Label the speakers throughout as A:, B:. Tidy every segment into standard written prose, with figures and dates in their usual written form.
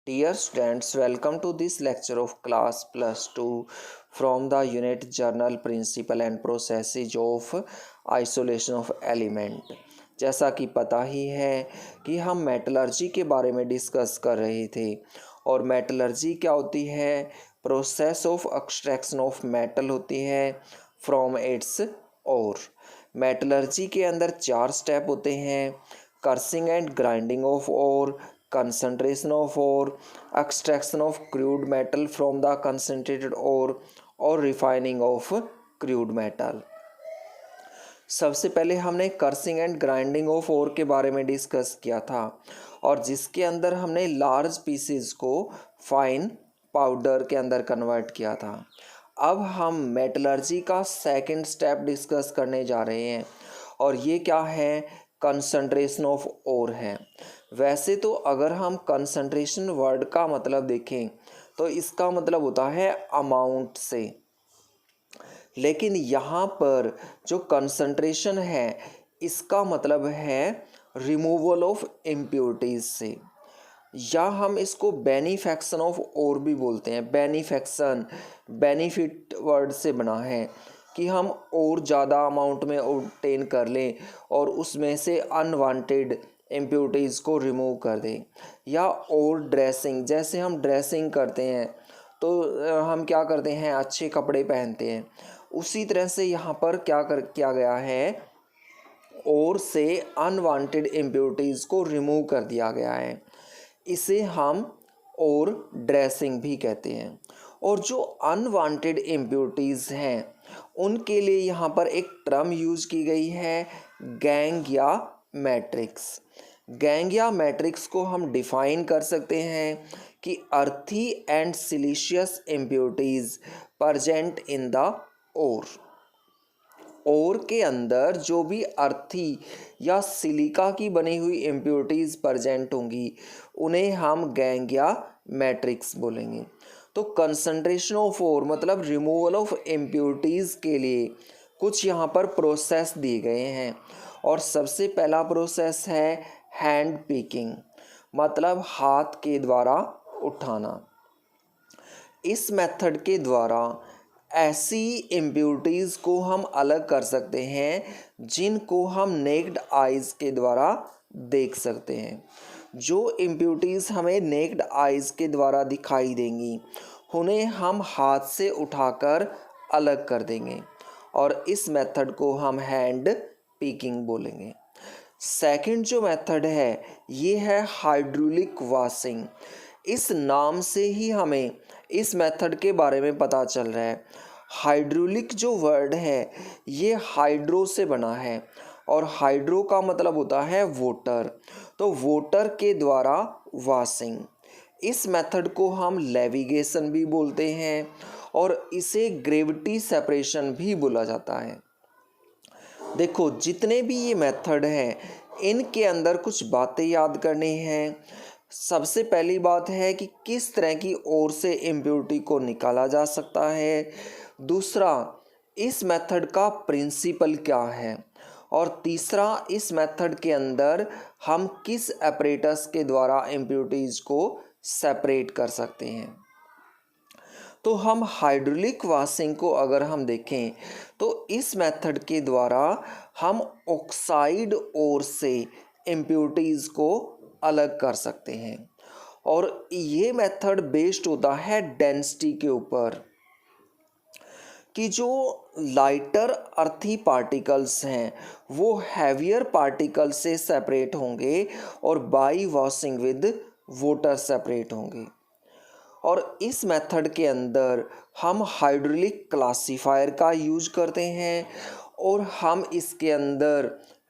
A: Dear students, welcome to this lecture of class plus 2 from the unit journal principle and processes of isolation of element। जैसा कि पता ही है कि हम metallurgy के बारे में डिस्कस कर रहे थे और मेटलर्जी क्या होती है, process of extraction of metal होती है फ्रॉम इट्स ओर। मेटलर्जी के अंदर 4 स्टेप होते हैं, crushing and grinding of ore, concentration of ore, extraction of crude metal from the concentrated ore और refining of crude metal। सबसे पहले हमने crushing and grinding of ore के बारे में डिस्कस किया था और जिसके अंदर हमने लार्ज पीसेस को फाइन पाउडर के अंदर कन्वर्ट किया था। अब हम मेटलर्जी का सेकंड स्टेप डिस्कस करने जा रहे हैं और ये क्या है, कंसंट्रेशन ऑफ ओर है। वैसे तो अगर हम कंसंट्रेशन वर्ड का मतलब देखें तो इसका मतलब होता है अमाउंट से, लेकिन यहाँ पर जो कंसंट्रेशन है इसका मतलब है रिमूवल ऑफ इम्प्योरिटीज से, या हम इसको बेनिफैक्शन ऑफ ओर भी बोलते हैं। बेनिफैक्शन बेनिफिट वर्ड से बना है कि हम और ज़्यादा अमाउंट में ऑब्टेन कर लें और उसमें से अनवांटेड इम्प्योरिटीज़ को रिमूव कर दें। या और ड्रेसिंग, जैसे हम ड्रेसिंग करते हैं तो हम क्या करते हैं, अच्छे कपड़े पहनते हैं, उसी तरह से यहाँ पर किया गया है, और से अनवांटेड इम्प्योरिटीज़ को रिमूव कर दिया गया है। इसे हम और ड्रेसिंग भी कहते हैं। और जो अनवांटेड इम्प्योरिटीज़ हैं उनके लिए यहाँ पर एक टर्म यूज़ की गई है, गैंग या मैट्रिक्स। गैंग या मैट्रिक्स को हम डिफाइन कर सकते हैं कि earthy and siliceous impurities present in the ore के अंदर जो भी अर्थी या सिलिका की बनी हुई इम्प्योरिटीज़ प्रेजेंट होंगी उन्हें हम गैंग या मैट्रिक्स बोलेंगे। तो कंसंट्रेशन ऑफ ओर मतलब रिमूवल ऑफ इम्प्योरिटीज़ के लिए कुछ यहाँ पर प्रोसेस दिए गए हैं और सबसे पहला प्रोसेस है हैंड पिकिंग, मतलब हाथ के द्वारा उठाना। इस मेथड के द्वारा ऐसी इम्प्योरिटीज़ को हम अलग कर सकते हैं जिनको हम नेक्ड आइज़ के द्वारा देख सकते हैं। जो इम्प्योरिटीज़ हमें नेक्ड आइज़ के द्वारा दिखाई देंगी उन्हें हम हाथ से उठाकर अलग कर देंगे और इस मेथड को हम हैंड पिकिंग बोलेंगे। सेकंड जो मेथड है ये है हाइड्रोलिक वॉशिंग। इस नाम से ही हमें इस मेथड के बारे में पता चल रहा है। हाइड्रोलिक जो वर्ड है ये हाइड्रो से बना है और हाइड्रो का मतलब होता है वाटर, तो वाटर के द्वारा वॉशिंग। इस मेथड को हम लेविगेशन भी बोलते हैं और इसे ग्रेविटी सेपरेशन भी बोला जाता है। देखो जितने भी ये मेथड हैं इनके अंदर कुछ बातें याद करनी हैं। सबसे पहली बात है कि किस तरह की ओर से इम्प्योरिटी को निकाला जा सकता है। दूसरा, इस मेथड का प्रिंसिपल क्या है। और तीसरा, इस मेथड के अंदर हम किस apparatus के द्वारा इम्प्योरिटीज़ को सेपरेट कर सकते हैं। तो हम हाइड्रोलिक वॉशिंग को अगर हम देखें तो इस मेथड के द्वारा हम ऑक्साइड ओर से इम्प्योरिटीज़ को अलग कर सकते हैं और ये मेथड बेस्ड होता है डेंसिटी के ऊपर कि जो लाइटर अर्थी पार्टिकल्स हैं वो हैवियर पार्टिकल से सेपरेट होंगे और by washing with water separate होंगे। और इस मेथड के अंदर हम हाइड्रोलिक क्लासीफायर का यूज करते हैं और हम इसके अंदर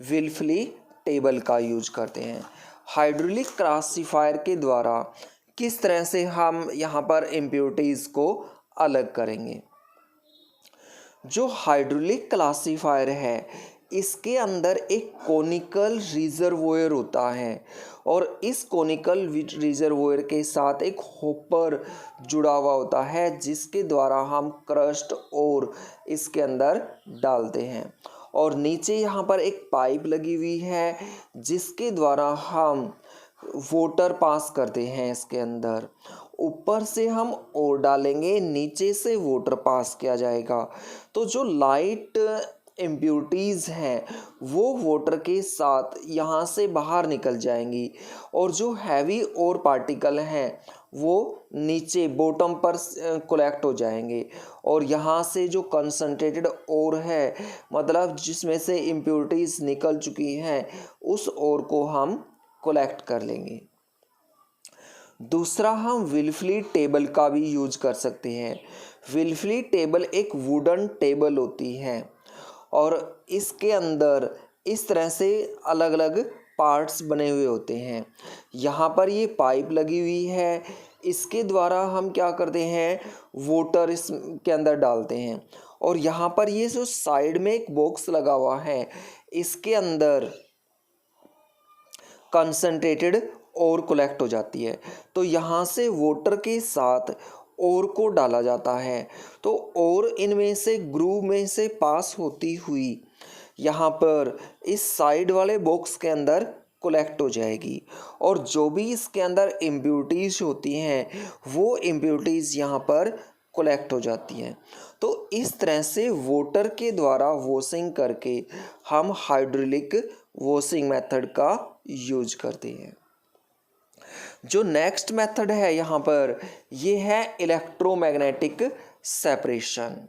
A: विल्फली टेबल का यूज करते हैं। हाइड्रोलिक क्लासीफायर के द्वारा किस तरह से हम यहाँ पर इम्प्योरिटीज़ को अलग करेंगे। जो हाइड्रोलिक क्लासीफायर है इसके अंदर एक कोनिकल रिजर्वोयर होता है और इस कोनिकल रिजर्वोयर के साथ एक होपर जुड़ा हुआ होता है जिसके द्वारा हम क्रस्ट और इसके अंदर डालते हैं और नीचे यहाँ पर एक पाइप लगी हुई है जिसके द्वारा हम वाटर पास करते हैं इसके अंदर, ऊपर से हम और डालेंगे, नीचे से वाटर पास किया जाएगा। तो जो लाइट इम्प्यूरिटीज़ हैं वो वाटर के साथ यहाँ से बाहर निकल जाएंगी, और जो हैवी और पार्टिकल हैं वो नीचे बॉटम पर कलेक्ट हो जाएंगे, और यहाँ से जो कंसंट्रेटेड और है, मतलब जिसमें से इम्प्यूरिटीज़ निकल चुकी हैं, उस और को हम कलेक्ट कर लेंगे। दूसरा, हम विल्फली टेबल का भी यूज कर सकते हैं। विल्फली टेबल एक वुडन टेबल होती है, और इसके अंदर इस तरह से अलग अलग पार्ट्स बने हुए होते हैं। यहाँ पर ये पाइप लगी हुई है, इसके द्वारा हम क्या करते हैं, वाटर इसके अंदर डालते हैं, और यहाँ पर ये जो साइड में एक बॉक्स लगा हुआ है, इसके अंदर कंसंट्रेटेड और कलेक्ट हो जाती है। तो यहाँ से वाटर के साथ और को डाला जाता है, तो और इनमें से ग्रूव में से पास होती हुई यहाँ पर इस साइड वाले बॉक्स के अंदर कलेक्ट हो जाएगी, और जो भी इसके अंदर इम्प्यूरिटीज़ होती हैं वो इम्प्यूरिटीज़ यहाँ पर कलेक्ट हो जाती हैं। तो इस तरह से वाटर के द्वारा वॉशिंग करके हम हाइड्रोलिक वॉशिंग मेथड का यूज करते हैं। जो नेक्स्ट मेथड है यहाँ पर, ये है इलेक्ट्रोमैग्नेटिक सेपरेशन।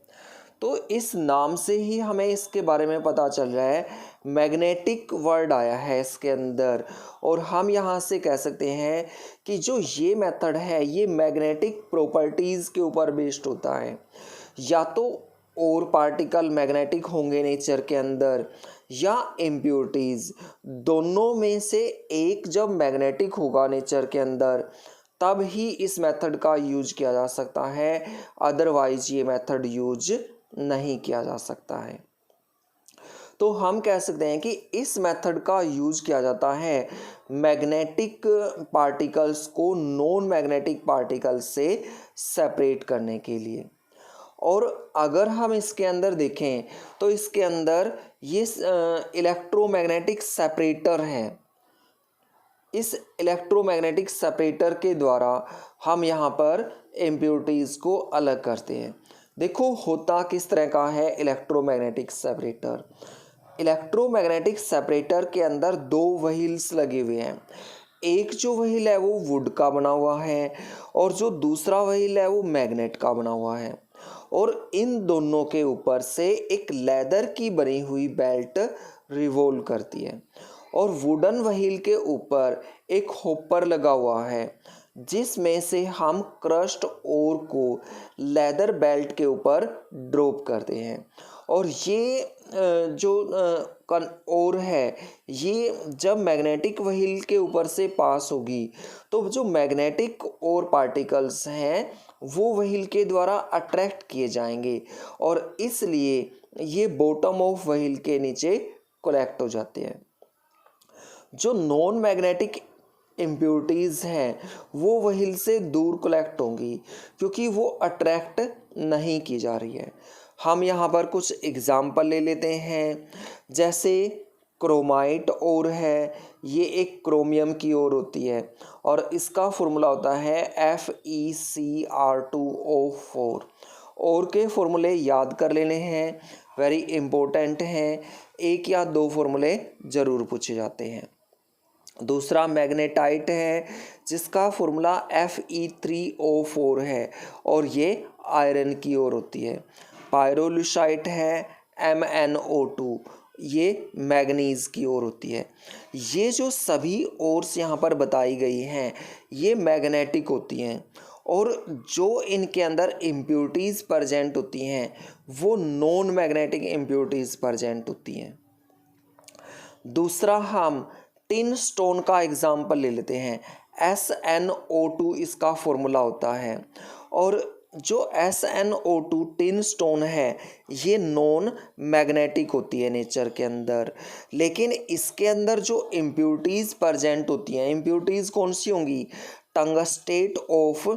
A: तो इस नाम से ही हमें इसके बारे में पता चल रहा है, मैग्नेटिक वर्ड आया है इसके अंदर, और हम यहाँ से कह सकते हैं कि जो ये मेथड है ये मैग्नेटिक प्रॉपर्टीज़ के ऊपर बेस्ड होता है। या तो और पार्टिकल मैग्नेटिक होंगे नेचर के अंदर, या इम्प्यूरिटीज़, दोनों में से एक जब मैग्नेटिक होगा नेचर के अंदर तब ही इस मेथड का यूज किया जा सकता है, अदरवाइज ये मेथड यूज नहीं किया जा सकता है। तो हम कह सकते हैं कि इस मेथड का यूज किया जाता है मैग्नेटिक पार्टिकल्स को नॉन मैग्नेटिक पार्टिकल्स से सेपरेट करने के लिए। और अगर हम इसके अंदर देखें तो इसके अंदर ये इलेक्ट्रोमैग्नेटिक सेपरेटर है। इस इलेक्ट्रोमैग्नेटिक सेपरेटर के द्वारा हम यहाँ पर इम्प्यूरिटीज़ को अलग करते हैं। देखो होता किस तरह का है इलेक्ट्रोमैग्नेटिक सेपरेटर। इलेक्ट्रोमैग्नेटिक सेपरेटर के अंदर दो व्हील्स लगे हुए हैं। एक जो व्हील है वो वुड का बना हुआ है, और जो दूसरा व्हील है वो मैग्नेट का बना हुआ है, और इन दोनों के ऊपर से एक लेदर की बनी हुई बेल्ट रिवॉल्व करती है, और वुडन व्हील के ऊपर एक हॉपर लगा हुआ है जिसमें से हम क्रश्ड ओर को लेदर बेल्ट के ऊपर ड्रॉप करते हैं। और ये जो ओर है ये जब मैग्नेटिक व्हील के ऊपर से पास होगी तो जो मैग्नेटिक ओर पार्टिकल्स हैं वो व्हील के द्वारा अट्रैक्ट किए जाएंगे, और इसलिए ये बॉटम ऑफ व्हील के नीचे कलेक्ट हो जाते हैं। जो नॉन मैग्नेटिक इम्प्यूरिटीज़ हैं वो व्हील से दूर कलेक्ट होंगी क्योंकि वो अट्रैक्ट नहीं की जा रही है। हम यहाँ पर कुछ एग्जाम्पल ले लेते हैं, जैसे क्रोमाइट ओर है, ये एक क्रोमियम की ओर होती है और इसका फॉर्मूला होता है FeCr2O4। और के फॉर्मूले याद कर लेने हैं, वेरी इम्पोर्टेंट हैं, एक या दो फॉर्मूले ज़रूर पूछे जाते हैं। दूसरा मैग्नेटाइट है जिसका फॉर्मूला Fe3O4 है और ये आयरन की ओर होती है। पायरोलुसाइट है MnO2, ये मैग्नीज की ओर होती है। ये जो सभी ओर्स यहाँ पर बताई गई हैं ये मैग्नेटिक होती हैं, और जो इनके अंदर इम्प्यूरिटीज़ प्रेजेंट होती हैं वो नॉन मैग्नेटिक इम्प्यूरिटीज़ प्रेजेंट होती हैं। दूसरा हम टिन स्टोन का एग्जाम्पल ले लेते हैं। SnO2 इसका फॉर्मूला होता है, और जो SnO2 टिन स्टोन है ये नॉन मैग्नेटिक होती है नेचर के अंदर, लेकिन इसके अंदर जो इम्प्यूरिटीज़ प्रेजेंट होती हैं, इम्प्यूरिटीज़ कौन सी होंगी, टंगस्टेट ऑफ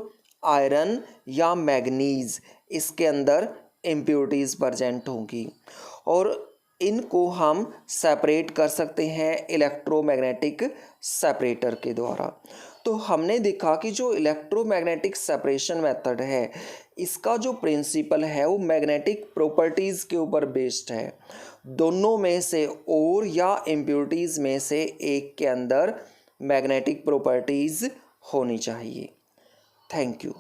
A: आयरन या मैग्नीज, इसके अंदर इम्प्यूरिटीज़ प्रेजेंट होंगी। और इनको हम सेपरेट कर सकते हैं इलेक्ट्रोमैग्नेटिक सेपरेटर के द्वारा। तो हमने देखा कि जो इलेक्ट्रोमैग्नेटिक सेपरेशन मेथड है, इसका जो प्रिंसिपल है वो मैग्नेटिक प्रॉपर्टीज़ के ऊपर बेस्ड है। दोनों में से और या इम्प्योरिटीज़ में से एक के अंदर मैग्नेटिक प्रॉपर्टीज़ होनी चाहिए। Thank you.